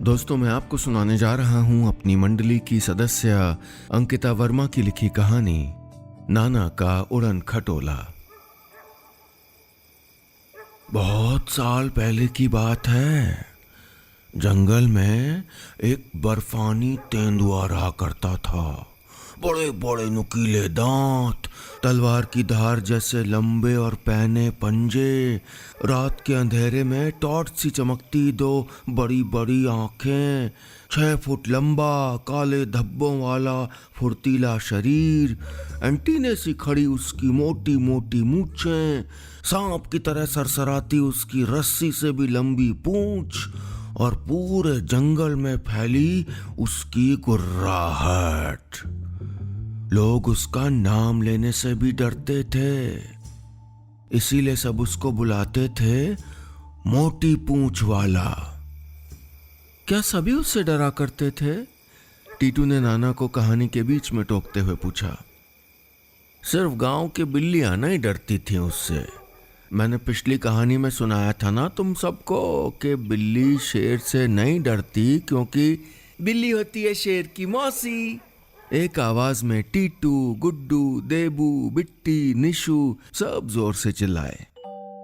दोस्तों, मैं आपको सुनाने जा रहा हूं अपनी मंडली की सदस्य अंकिता वर्मा की लिखी कहानी नाना का उड़न खटोला। बहुत साल पहले की बात है। जंगल में एक बर्फानी तेंदुआ रहा करता था। बड़े बड़े नुकीले दांत, तलवार की धार जैसे लंबे और पैने पंजे, रात के अंधेरे में टॉर्च सी चमकती दो बड़ी बड़ी आंखें, 6 फुट लंबा काले धब्बों वाला फुर्तीला शरीर, एंटीने सी खड़ी उसकी मोटी मोटी मूंछें, सांप की तरह सरसराती उसकी रस्सी से भी लंबी पूंछ और पूरे जंगल में फैली उसकी गुर्राहट। लोग उसका नाम लेने से भी डरते थे, इसीलिए सब उसको बुलाते थे मोटी पूंछ वाला। क्या सभी उससे डरा करते थे? टीटू ने नाना को कहानी के बीच में टोकते हुए पूछा। सिर्फ गांव की बिल्लियां नहीं डरती थी उससे। मैंने पिछली कहानी में सुनाया था ना तुम सबको कि बिल्ली शेर से नहीं डरती क्योंकि बिल्ली होती है शेर की मौसी। एक आवाज में टीटू, गुड्डू, देबू, बिट्टी, निशु सब जोर से चिल्लाए।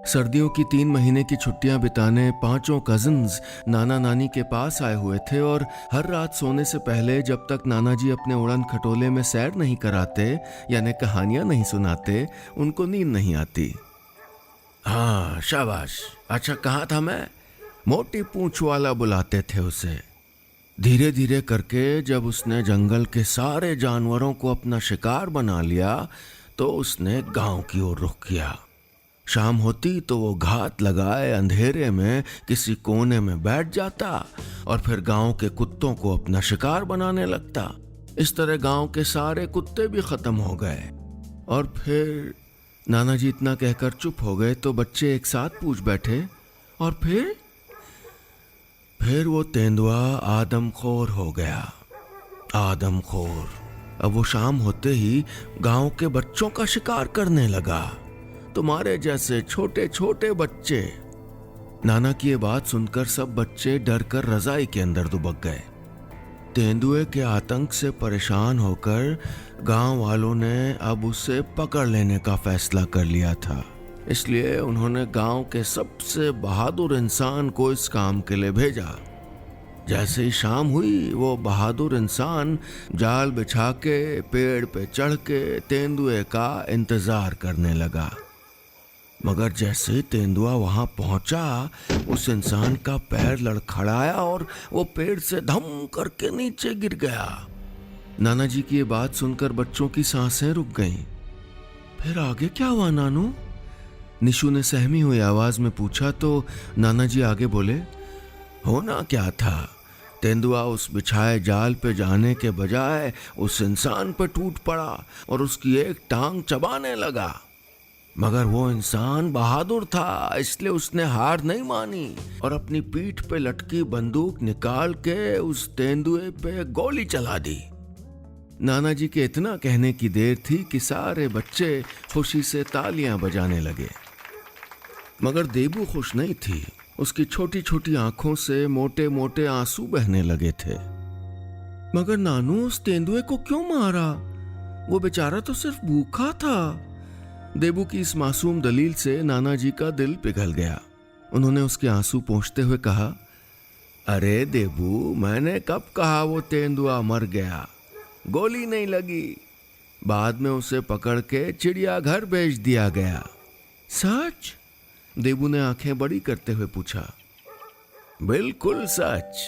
सर्दियों की 3 महीने की छुट्टियां बिताने 5 कजिन्स नाना नानी के पास आए हुए थे और हर रात सोने से पहले जब तक नाना जी अपने उड़न खटोले में सैर नहीं कराते यानी कहानियां नहीं सुनाते, उनको नींद नहीं आती। हाँ, शाबाश। अच्छा, कहाँ था मैं? मोटी पूंछ वाला बुलाते थे उसे। धीरे धीरे करके जब उसने जंगल के सारे जानवरों को अपना शिकार बना लिया तो उसने गांव की ओर रुख किया। शाम होती तो वो घात लगाए अंधेरे में किसी कोने में बैठ जाता और फिर गांव के कुत्तों को अपना शिकार बनाने लगता। इस तरह गांव के सारे कुत्ते भी खत्म हो गए। और फिर नाना जी इतना कहकर चुप हो गए तो बच्चे एक साथ पूछ बैठे, और फिर वो तेंदुआ आदमखोर हो गया। आदमखोर। अब वो शाम होते ही गांव के बच्चों का शिकार करने लगा, तुम्हारे जैसे छोटे छोटे बच्चे। नाना की ये बात सुनकर सब बच्चे डर कर रजाई के अंदर दुबक गए। तेंदुए के आतंक से परेशान होकर गांव वालों ने अब उसे पकड़ लेने का फैसला कर लिया था। इसलिए उन्होंने गांव के सबसे बहादुर इंसान को इस काम के लिए भेजा। जैसे ही शाम हुई वो बहादुर इंसान जाल बिछा के पेड़ पे चढ़ के तेंदुए का इंतजार करने लगा। मगर जैसे ही तेंदुआ वहां पहुंचा उस इंसान का पैर लड़खड़ाया और वो पेड़ से धम करके नीचे गिर गया। नाना जी की ये बात सुनकर बच्चों की सांसें रुक गईं। फिर आगे क्या हुआ नानू? निशु ने सहमी हुई आवाज में पूछा तो नाना जी आगे बोले, होना क्या था, तेंदुआ उस बिछाए जाल पे जाने के बजाय उस इंसान पे टूट पड़ा और उसकी एक टांग चबाने लगा। मगर वो इंसान बहादुर था, इसलिए उसने हार नहीं मानी और अपनी पीठ पे लटकी बंदूक निकाल के उस तेंदुए पे गोली चला दी। नाना जी के इतना कहने की देर थी कि सारे बच्चे खुशी से तालियां बजाने लगे। मगर देबू खुश नहीं थी। उसकी छोटी छोटी आंखों से मोटे मोटे आंसू बहने लगे थे। मगर नानू, उस तेंदुए को क्यों मारा? वो बेचारा तो सिर्फ भूखा था। देबू की इस मासूम दलील से नाना जी का दिल पिघल गया। उन्होंने उसके आंसू पोंछते हुए कहा, अरे देबू, मैंने कब कहा वो तेंदुआ मर गया? गोली नहीं लगी। बाद में उसे पकड़ के चिड़ियाघर भेज दिया गया। सच? देबू ने आंखें बड़ी करते हुए पूछा। बिल्कुल सच।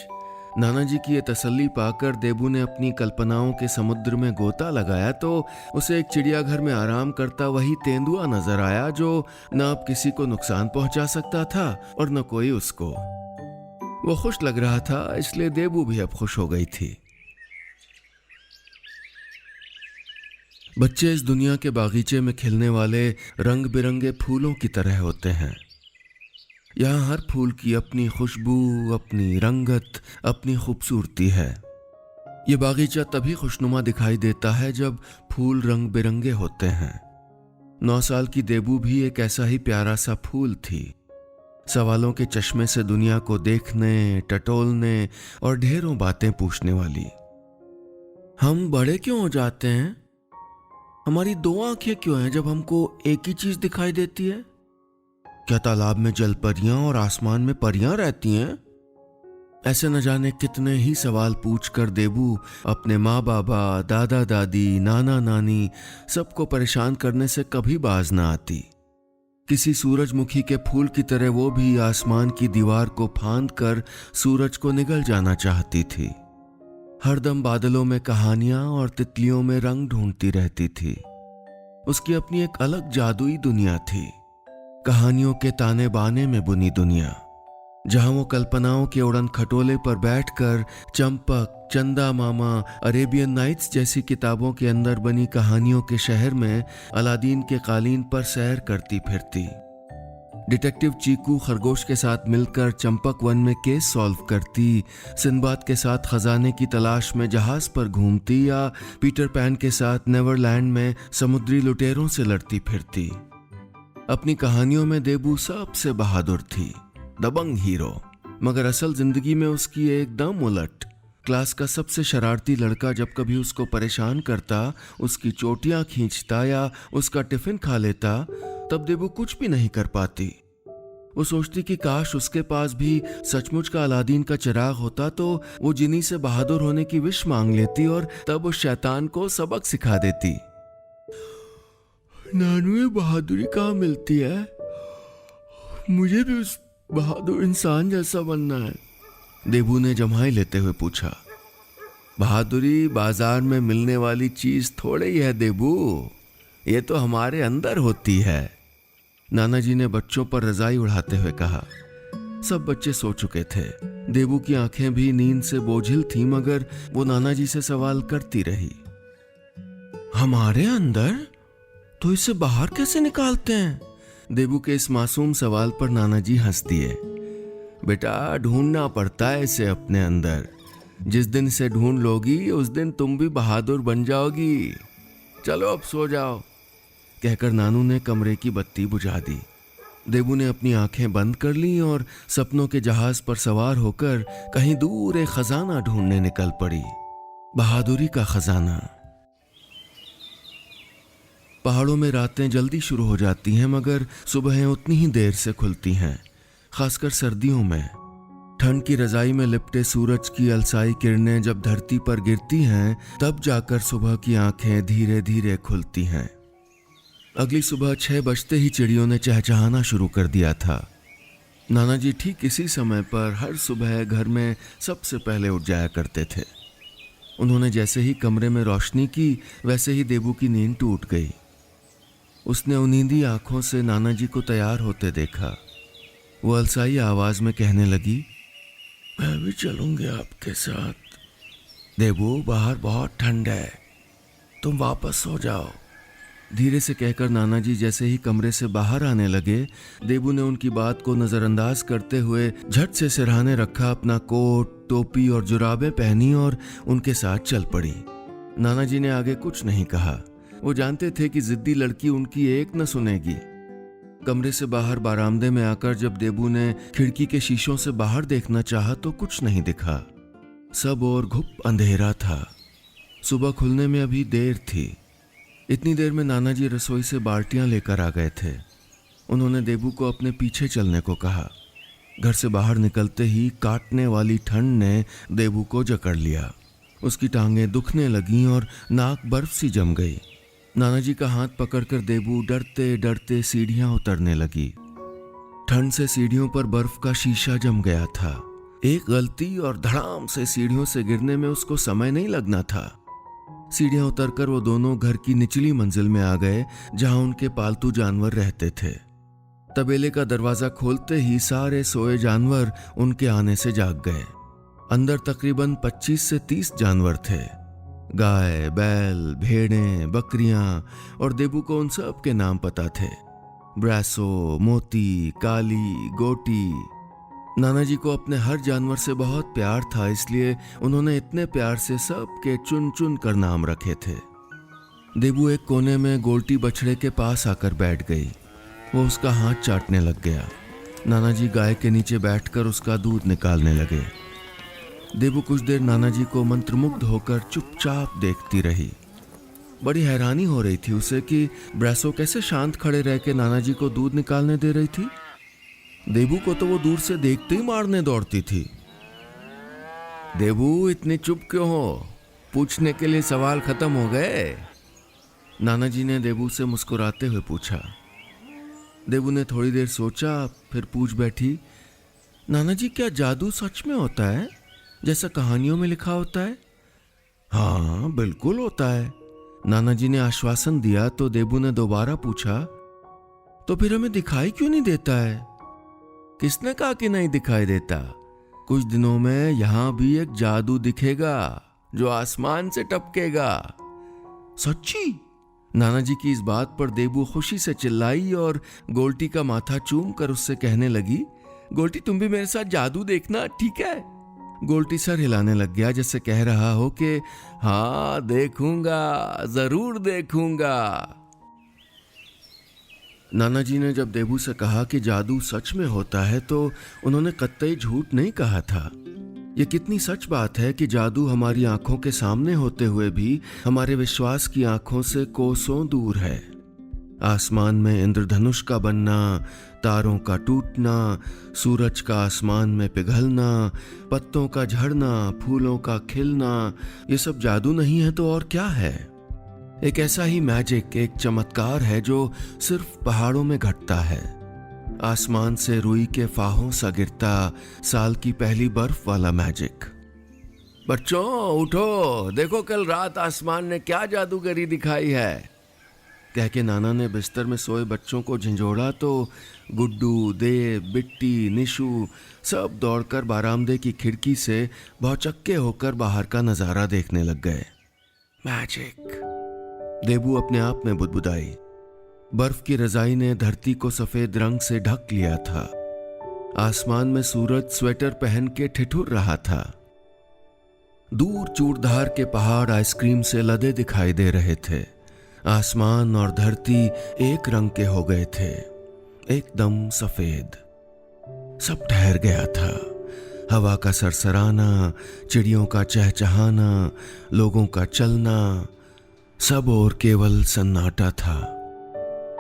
नाना जी की ये तसल्ली पाकर देबू ने अपनी कल्पनाओं के समुद्र में गोता लगाया तो उसे एक चिड़ियाघर में आराम करता वही तेंदुआ नजर आया जो न अब किसी को नुकसान पहुंचा सकता था और न कोई उसको। वो खुश लग रहा था, इसलिए देबू भी अब खुश हो गई थी। बच्चे इस दुनिया के बागीचे में खिलने वाले रंग बिरंगे फूलों की तरह होते हैं। यहाँ हर फूल की अपनी खुशबू, अपनी रंगत, अपनी खूबसूरती है। ये बागीचा तभी खुशनुमा दिखाई देता है जब फूल रंग बिरंगे होते हैं। 9 साल की देबू भी एक ऐसा ही प्यारा सा फूल थी। सवालों के चश्मे से दुनिया को देखने, टटोलने और ढेरों बातें पूछने वाली। हम बड़े क्यों हो जाते हैं? हमारी दो आंखें क्यों हैं जब हमको एक ही चीज दिखाई देती है? क्या तालाब में जल परियां और आसमान में परियां रहती हैं? ऐसे न जाने कितने ही सवाल पूछकर देबू अपने माँ बाबा, दादा दादी, नाना नानी सबको परेशान करने से कभी बाज ना आती। किसी सूरजमुखी के फूल की तरह वो भी आसमान की दीवार को फांद कर सूरज को निगल जाना चाहती थी। हरदम बादलों में कहानियां और तितलियों में रंग ढूंढती रहती थी। उसकी अपनी एक अलग जादुई दुनिया थी, कहानियों के ताने बाने में बुनी दुनिया, जहां वो कल्पनाओं के उड़न खटोले पर बैठकर चंपक, चंदा मामा, अरेबियन नाइट्स जैसी किताबों के अंदर बनी कहानियों के शहर में अलादीन के कालीन पर सैर करती फिरती। डिटेक्टिव चीकू खरगोश के साथ मिलकर चंपक वन में केस सॉल्व करती, सिंबाद के साथ खजाने की तलाश में जहाज पर घूमती या पीटर पैन के साथ नेवरलैंड में समुद्री लुटेरों से लड़ती फिरती। अपनी कहानियों में देबू सबसे बहादुर थी, दबंग हीरो, मगर असल जिंदगी में उसकी एकदम उलट। क्लास का सबसे शरारती लड़का जब कभी उसको परेशान करता, उसकी चोटियां खींचता या उसका टिफिन खा लेता, तब देबू कुछ भी नहीं कर पाती। वो सोचती कि काश उसके पास भी सचमुच का अलादीन का चिराग होता तो वो जिनी से बहादुर होने की विश मांग लेती और तब उस शैतान को सबक सिखा देती। नानू, ये बहादुरी कहाँ मिलती है? मुझे भी उस बहादुर इंसान जैसा बनना है, देबू ने जम्हाई लेते हुए पूछा। बहादुरी बाजार में मिलने वाली चीज थोड़े ही है देबू, ये तो हमारे अंदर होती है, नाना जी ने बच्चों पर रजाई उड़ाते हुए कहा। सब बच्चे सो चुके थे। देबू की आंखें भी नींद से बोझिल थीं, मगर वो नाना जी से सवाल करती रही। हमारे अंदर? तो इसे बाहर कैसे निकालते हैं? देबू के इस मासूम सवाल पर नाना जी हंस दिए। बेटा, ढूंढना पड़ता है इसे अपने अंदर। जिस दिन इसे ढूंढ लोगी उस दिन तुम भी बहादुर बन जाओगी। चलो अब सो जाओ, कहकर नानू ने कमरे की बत्ती बुझा दी। देबू ने अपनी आंखें बंद कर लीं और सपनों के जहाज पर सवार होकर कहीं दूर एक खजाना ढूंढने निकल पड़ी, बहादुरी का खजाना। पहाड़ों में रातें जल्दी शुरू हो जाती हैं, मगर सुबहें उतनी ही देर से खुलती हैं, खासकर सर्दियों में। ठंड की रजाई में लिपटे सूरज की अलसाई किरणें जब धरती पर गिरती हैं, तब जाकर सुबह की आंखें धीरे धीरे खुलती हैं। अगली सुबह 6 बजते ही चिड़ियों ने चहचहाना शुरू कर दिया था। नाना जी ठीक इसी समय पर हर सुबह घर में सबसे पहले उठ जाया करते थे। उन्होंने जैसे ही कमरे में रोशनी की, वैसे ही देबू की नींद टूट गई। उसने उनींदी आंखों से नाना जी को तैयार होते देखा। वो अलसाई आवाज में कहने लगी, मैं भी चलूंगी आपके साथ। देबू, बाहर बहुत ठंड है, तुम वापस सो जाओ, धीरे से कहकर नाना जी जैसे ही कमरे से बाहर आने लगे, देबू ने उनकी बात को नजरअंदाज करते हुए झट से सिरहाने रखा अपना कोट, टोपी और जुराबें पहनी और उनके साथ चल पड़ी। नाना जी ने आगे कुछ नहीं कहा। वो जानते थे कि जिद्दी लड़की उनकी एक न सुनेगी। कमरे से बाहर बारामदे में आकर जब देबू ने खिड़की के शीशों से बाहर देखना चाहा तो कुछ नहीं दिखा। सब और घुप अंधेरा था। सुबह खुलने में अभी देर थी। इतनी देर में नाना जी रसोई से बाल्टियां लेकर आ गए थे। उन्होंने देबू को अपने पीछे चलने को कहा। घर से बाहर निकलते ही काटने वाली ठंड ने देबू को जकड़ लिया। उसकी टांगें दुखने लगीं और नाक बर्फ सी जम गई। नाना जी का हाथ पकड़कर देबू डरते डरते सीढ़ियां उतरने लगी। ठंड से सीढ़ियों पर बर्फ का शीशा जम गया था। एक गलती और धड़ाम से सीढ़ियों से गिरने में उसको समय नहीं लगना था। सीढ़ियां उतरकर वो दोनों घर की निचली मंजिल में आ गए, जहां उनके पालतू जानवर रहते थे। तबेले का दरवाजा खोलते ही सारे सोए जानवर उनके आने से जाग गए। अंदर तकरीबन 25 से 30 जानवर थे। गाय, बैल, भेड़ें, बकरियां, और देबू को उन सब के नाम पता थे। ब्रैसो, मोती, काली, गोटी। नाना जी को अपने हर जानवर से बहुत प्यार था, इसलिए उन्होंने इतने प्यार से सब के चुन चुन कर नाम रखे थे। देबू एक कोने में गोल्टी बछड़े के पास आकर बैठ गई। वो उसका हाथ चाटने लग गया। नाना जी गाय के नीचे बैठकर उसका दूध निकालने लगे। देबू कुछ देर नाना जी को मंत्रमुग्ध होकर चुपचाप देखती रही। बड़ी हैरानी हो रही थी उसे कि ब्रैसो कैसे शांत खड़े रह के नाना जी को दूध निकालने दे रही थी। देबू को तो वो दूर से देखते ही मारने दौड़ती थी। देबू इतनी चुप क्यों हो? पूछने के लिए सवाल खत्म हो गए? नाना जी ने देबू से मुस्कुराते हुए पूछा। देबू ने थोड़ी देर सोचा, फिर पूछ बैठी, नाना जी क्या जादू सच में होता है जैसा कहानियों में लिखा होता है? हाँ बिल्कुल होता है, नाना जी ने आश्वासन दिया। तो देबू ने दोबारा पूछा, तो फिर हमें दिखाई क्यों नहीं देता है? किसने कहा कि नहीं दिखाई देता? कुछ दिनों में यहां भी एक जादू दिखेगा जो आसमान से टपकेगा। सच्ची? नाना जी की इस बात पर देबू खुशी से चिल्लाई और गोल्टी का माथा चूम कर उससे कहने लगी, गोल्टी तुम भी मेरे साथ जादू देखना, ठीक है? गोल्टी सर हिलाने लग गया जैसे कह रहा हो कि हाँ देखूंगा, जरूर देखूंगा। नाना जी ने जब देबू से कहा कि जादू सच में होता है तो उन्होंने कतई झूठ नहीं कहा था। ये कितनी सच बात है कि जादू हमारी आंखों के सामने होते हुए भी हमारे विश्वास की आंखों से कोसों दूर है। आसमान में इंद्रधनुष का बनना, तारों का टूटना, सूरज का आसमान में पिघलना, पत्तों का झड़ना, फूलों का खिलना, ये सब जादू नहीं है तो और क्या है? एक ऐसा ही मैजिक, एक चमत्कार है जो सिर्फ पहाड़ों में घटता है। आसमान से रुई के फाहों सा गिरता साल की पहली बर्फ वाला मैजिक। बच्चों उठो, देखो कल रात आसमान ने क्या जादूगरी दिखाई है, कह के नाना ने बिस्तर में सोए बच्चों को झंझोड़ा तो गुड्डू, देव, बिट्टी, निशु सब दौड़कर बारामदे की खिड़की से भौचक्के होकर बाहर का नजारा देखने लग गए। मैजिक, देबू अपने आप में बुदबुदाई। बर्फ की रजाई ने धरती को सफेद रंग से ढक लिया था। आसमान में सूरज स्वेटर पहन के ठिठुर रहा था। दूर चूड़धार के पहाड़ आइसक्रीम से लदे दिखाई दे रहे थे। आसमान और धरती एक रंग के हो गए थे, एकदम सफेद। सब ठहर गया था। हवा का सरसराना, चिड़ियों का चहचहाना, लोगों का चलना, सब और केवल सन्नाटा था।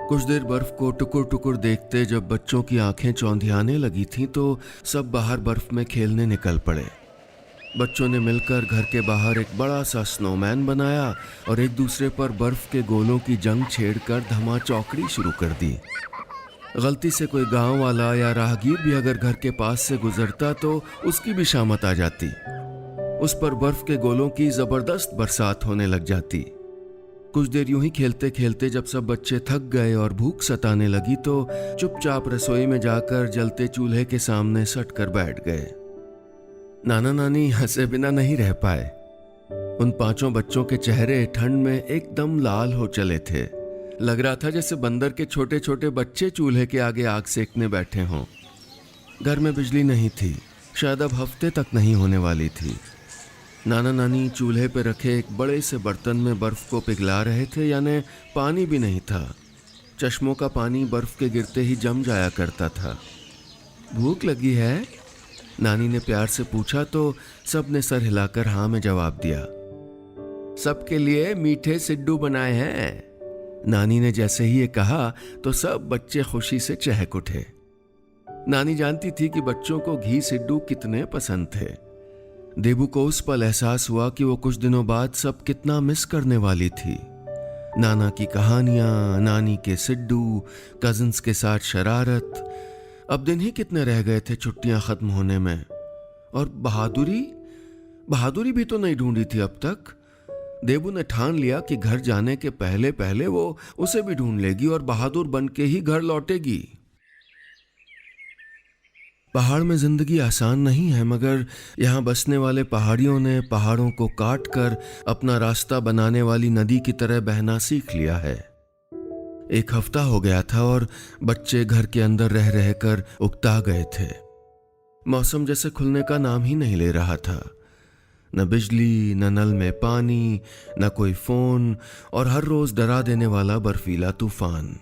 कुछ देर बर्फ को टुकुर टुकुर देखते जब बच्चों की आंखें चौंधियाने लगी थीं तो सब बाहर बर्फ में खेलने निकल पड़े। बच्चों ने मिलकर घर के बाहर एक बड़ा सा स्नोमैन बनाया और एक दूसरे पर बर्फ के गोलों की जंग छेड़कर धमा चौकड़ी शुरू कर दी। गलती से कोई गांव वाला या राहगीर भी अगर घर के पास से गुजरता तो उसकी भी शामत आ जाती। उस पर बर्फ के गोलों की जबरदस्त बरसात होने लग जाती। कुछ देर यूं ही खेलते खेलते जब सब बच्चे थक गए और भूख सताने लगी तो चुपचाप रसोई में जाकर जलते चूल्हे के सामने सट कर बैठ गए। नाना नानी हंसे बिना नहीं रह पाए। उन पांचों बच्चों के चेहरे ठंड में एकदम लाल हो चले थे। लग रहा था जैसे बंदर के छोटे छोटे बच्चे चूल्हे के आगे आग सेकने बैठे हों। घर में बिजली नहीं थी, शायद अब हफ्ते तक नहीं होने वाली थी। नाना नानी चूल्हे पर रखे एक बड़े से बर्तन में बर्फ को पिघला रहे थे, यानी पानी भी नहीं था। चश्मों का पानी बर्फ के गिरते ही जम जाया करता था। भूख लगी है? नानी ने प्यार से पूछा तो सब ने सर हिलाकर हाँ में जवाब दिया। सबके लिए मीठे सिड्डू बनाए हैं। नानी ने जैसे ही ये कहा तो सब बच्चे खुशी से चहक उठे। नानी जानती थी कि बच्चों को घी सिड्डू कितने पसंद थे। देबू को उस पल एहसास हुआ कि वो कुछ दिनों बाद सब कितना मिस करने वाली थी। नाना की कहानियां, नानी के सिड्डू, कजिन्स के साथ शरारत। अब दिन ही कितने रह गए थे छुट्टियां खत्म होने में। और बहादुरी भी तो नहीं ढूंढी थी अब तक। देबू ने ठान लिया कि घर जाने के पहले पहले वो उसे भी ढूंढ लेगी और बहादुर बन के ही घर लौटेगी। पहाड़ में जिंदगी आसान नहीं है, मगर यहाँ बसने वाले पहाड़ियों ने पहाड़ों को काट कर अपना रास्ता बनाने वाली नदी की तरह बहना सीख लिया है। एक हफ्ता हो गया था और बच्चे घर के अंदर रह रहकर उकता गए थे। मौसम जैसे खुलने का नाम ही नहीं ले रहा था। न बिजली, न नल में पानी, न कोई फोन, और हर रोज डरा देने वाला बर्फीला तूफान।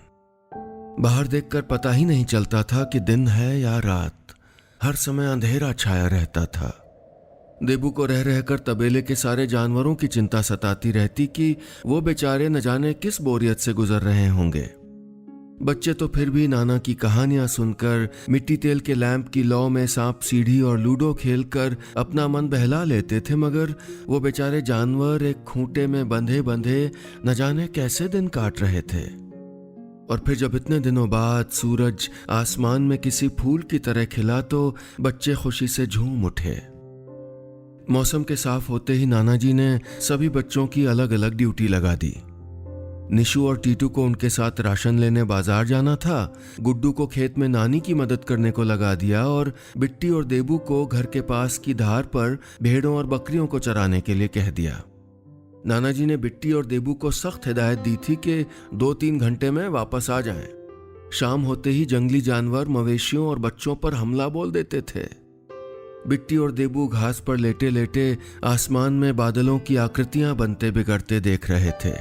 बाहर देखकर पता ही नहीं चलता था कि दिन है या रात। हर समय अंधेरा छाया रहता था। देबू को रह रहकर तबेले के सारे जानवरों की चिंता सताती रहती कि वो बेचारे न जाने किस बोरियत से गुजर रहे होंगे। बच्चे तो फिर भी नाना की कहानियां सुनकर, मिट्टी तेल के लैंप की लौ में सांप सीढ़ी और लूडो खेलकर अपना मन बहला लेते थे, मगर वो बेचारे जानवर एक खूंटे में बंधे बंधे न जाने कैसे दिन काट रहे थे। और फिर जब इतने दिनों बाद सूरज आसमान में किसी फूल की तरह खिला तो बच्चे खुशी से झूम उठे। मौसम के साफ होते ही नाना जी ने सभी बच्चों की अलग अलग ड्यूटी लगा दी। निशु और टीटू को उनके साथ राशन लेने बाजार जाना था, गुड्डू को खेत में नानी की मदद करने को लगा दिया और बिट्टी और देबू को घर के पास की धार पर भेड़ों और बकरियों को चराने के लिए कह दिया। नाना जी ने बिट्टी और देबू को सख्त हिदायत दी थी कि 2-3 घंटे में वापस आ जाएं। शाम होते ही जंगली जानवर मवेशियों और बच्चों पर हमला बोल देते थे। बिट्टी और देबू घास पर लेटे लेटे आसमान में बादलों की आकृतियां बनते बिगड़ते देख रहे थे।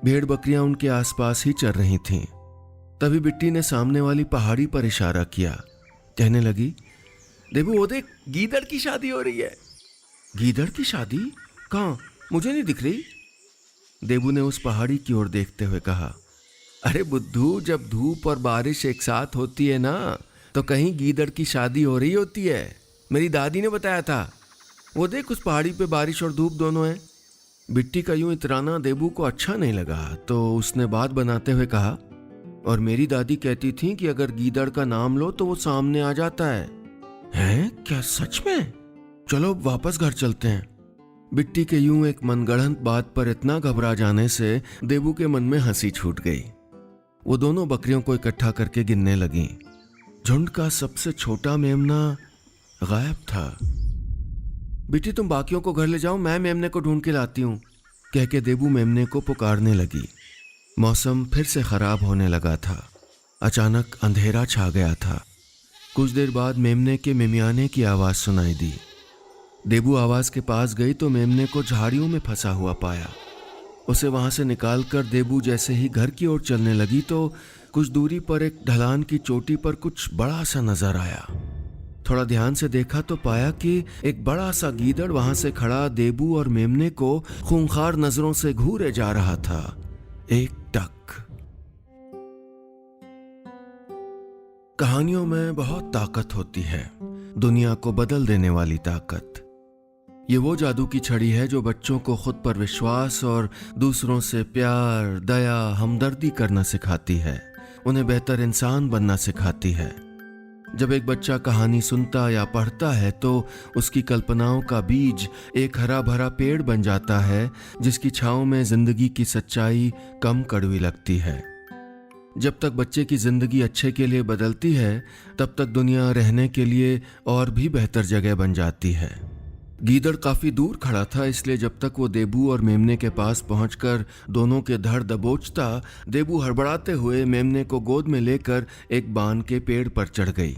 भेड़ बकरियां उनके आसपास ही चर रही थीं। तभी बिट्टी ने सामने वाली पहाड़ी पर इशारा किया, कहने लगी, देबू वो देख, गीदड़ की शादी हो रही है। गीदड़ की शादी? कहाँ? मुझे नहीं दिख रही। देबू ने उस पहाड़ी की ओर देखते हुए कहा, अरे बुद्धू, जब धूप और बारिश एक साथ होती है ना, तो कहीं गीदड़ की शादी हो रही होती है। मेरी दादी ने बताया था। वो देख, उस पहाड़ी पे बारिश और धूप दोनों है। बिट्टी का यूं इतराना देबू को अच्छा नहीं लगा, तो उसने बात बनाते हुए कहा, और मेरी दादी कहती थी कि अगर गीदड़ का नाम लो तो वो सामने आ जाता है। हैं? क्या सच में? चलो वापस घर चलते हैं। बिट्टी के यूं एक मनगढ़ंत बात पर इतना घबरा जाने से देबू के मन में हंसी छूट गई। वो दोनों बकरियों को इकट्ठा करके गिनने लगी। झुंड का सबसे छोटा मेमना गायब था। बिट्टी, तुम बाकियों को घर ले जाओ, मैं मेमने को ढूंढ के लाती हूँ, कह के देबू मेमने को पुकारने लगी। मौसम फिर से खराब होने लगा था। अचानक अंधेरा छा गया था। कुछ देर बाद मेमने के मिमियाने की आवाज सुनाई दी। देबू आवाज के पास गई तो मेमने को झाड़ियों में फंसा हुआ पाया। उसे वहां से निकालकर देबू जैसे ही घर की ओर चलने लगी तो कुछ दूरी पर एक ढलान की चोटी पर कुछ बड़ा सा नजर आया। थोड़ा ध्यान से देखा तो पाया कि एक बड़ा सा गीदड़ वहां से खड़ा देबू और मेमने को खूंखार नजरों से घूरे जा रहा था। एक टक। कहानियों में बहुत ताकत होती है, दुनिया को बदल देने वाली ताकत। ये वो जादू की छड़ी है जो बच्चों को खुद पर विश्वास और दूसरों से प्यार, दया, हमदर्दी करना सिखाती है, उन्हें बेहतर इंसान बनना सिखाती है। जब एक बच्चा कहानी सुनता या पढ़ता है तो उसकी कल्पनाओं का बीज एक हरा भरा पेड़ बन जाता है, जिसकी छांव में जिंदगी की सच्चाई कम कड़वी लगती है। जब तक बच्चे की जिंदगी अच्छे के लिए बदलती है, तब तक दुनिया रहने के लिए और भी बेहतर जगह बन जाती है। गीदड़ काफी दूर खड़ा था, इसलिए जब तक वो देबू और मेमने के पास पहुंचकर दोनों के धड़ दबोचता, देबू हड़बड़ाते हुए मेमने को गोद में लेकर एक बान के पेड़ पर चढ़ गई।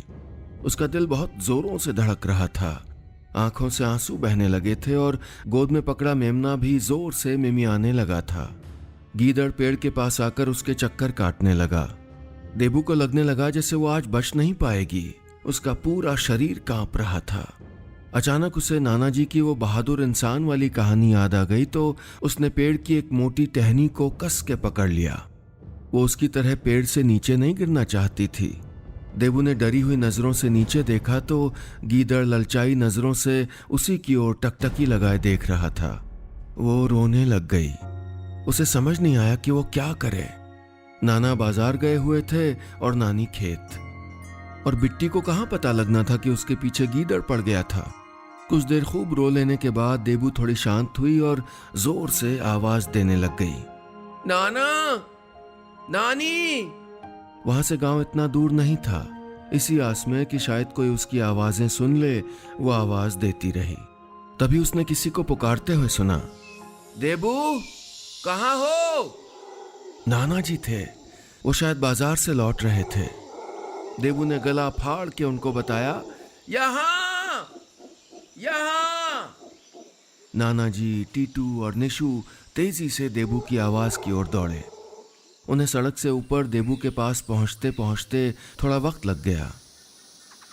उसका दिल बहुत जोरों से धड़क रहा था, आंखों से आंसू बहने लगे थे और गोद में पकड़ा मेमना भी जोर से मिमियाने लगा था। गीदड़ पेड़ के पास आकर उसके चक्कर काटने लगा। देबू को लगने लगा जैसे वो आज बच नहीं पाएगी। उसका पूरा शरीर कांप रहा था। अचानक उसे नाना जी की वो बहादुर इंसान वाली कहानी याद आ गई तो उसने पेड़ की एक मोटी टहनी को कस के पकड़ लिया। वो उसकी तरह पेड़ से नीचे नहीं गिरना चाहती थी। देबू ने डरी हुई नजरों से नीचे देखा तो गीदड़ ललचाई नजरों से उसी की ओर टकटकी लगाए देख रहा था। वो रोने लग गई। उसे समझ नहीं आया कि वो क्या करे। नाना बाजार गए हुए थे और नानी खेत, और बिट्टी को कहां पता लगना था कि उसके पीछे गीदड़ पड़ गया था। कुछ देर खूब रो लेने के बाद देबू थोड़ी शांत हुई और जोर से आवाज देने लग गई, नाना, नानी। वहां से गांव इतना दूर नहीं था। इसी आस में कि शायद कोई उसकी आवाजें सुन ले, वो आवाज देती रही। तभी उसने किसी को पुकारते हुए सुना, देबू, कहां हो? नाना जी थे। वो शायद बाजार से लौट रहे थे। देबू ने गला फाड़ के उनको बताया, यहां, यहां। नाना जी, टीटू और निशु तेजी से देबू की आवाज की ओर दौड़े। उन्हें सड़क से ऊपर देबू के पास पहुंचते पहुंचते थोड़ा वक्त लग गया।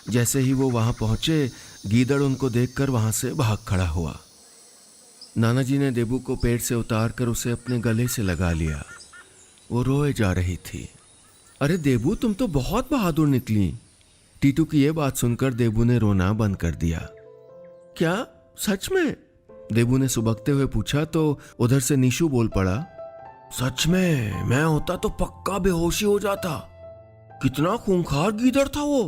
जैसे ही वो वहां पहुंचे, गीदड़ उनको देखकर वहां से भाग खड़ा हुआ। नाना जी ने देबू को पेड़ से उतारकर उसे अपने गले से लगा लिया। वो रोए जा रही थी। अरे देबू, तुम तो बहुत बहादुर निकली। टीटू की यह बात सुनकर देबू ने रोना बंद कर दिया। क्या सच में? देबू ने सुबकते हुए पूछा तो उधर से नीशू बोल पड़ा, सच में, मैं होता तो पक्का बेहोशी हो जाता। कितना खूंखार गीदड़ था वो।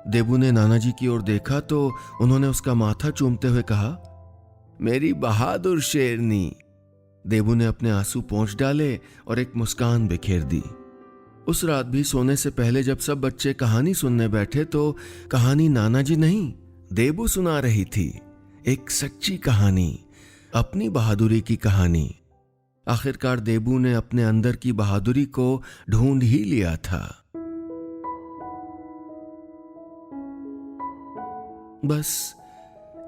देबू ने नाना जी की ओर देखा तो उन्होंने उसका माथा चूमते हुए कहा, मेरी बहादुर शेरनी। देबू ने अपने आंसू पोंछ डाले और एक मुस्कान बिखेर दी। उस रात भी सोने से पहले जब सब बच्चे कहानी सुनने बैठे तो कहानी नाना जी नहीं, देबू सुना रही थी। एक सच्ची कहानी, अपनी बहादुरी की कहानी। आखिरकार देबू ने अपने अंदर की बहादुरी को ढूंढ ही लिया था। बस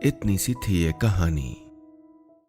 इतनी सी थी ये कहानी।